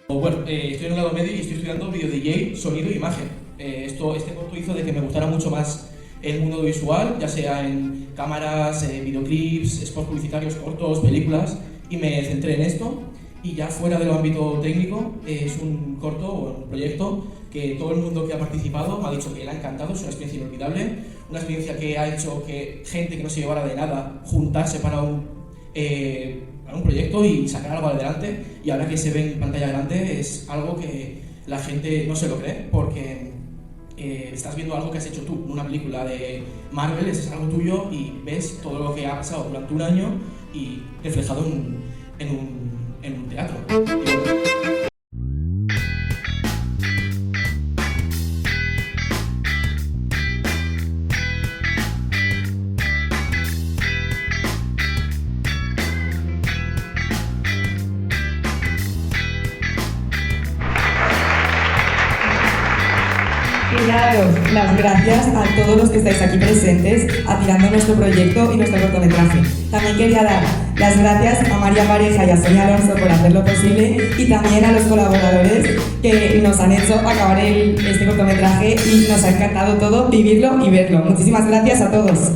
Bueno, estoy en un grado medio y estoy estudiando video DJ, sonido e imagen. Este corto hizo de que me gustara mucho más el mundo visual, ya sea en cámaras, videoclips, spots publicitarios cortos, películas, y me centré en esto. Y ya fuera del ámbito técnico, es un corto o un proyecto que todo el mundo que ha participado me ha dicho que le ha encantado, es una experiencia inolvidable, una experiencia que ha hecho que gente que no se llevara de nada juntarse para un proyecto y sacar algo adelante, y ahora que se ve en pantalla grande es algo que la gente no se lo cree, porque estás viendo algo que has hecho tú, una película de Marvel, es algo tuyo y ves todo lo que ha pasado durante un año y reflejado en un teatro. Y daros las gracias a todos los que estáis aquí presentes apoyando nuestro proyecto y nuestro cortometraje. También quería dar las gracias a María Pareja y a Sonia Alonso por hacerlo posible, y también a los colaboradores que nos han hecho acabar este cortometraje, y nos ha encantado todo vivirlo y verlo. Muchísimas gracias a todos.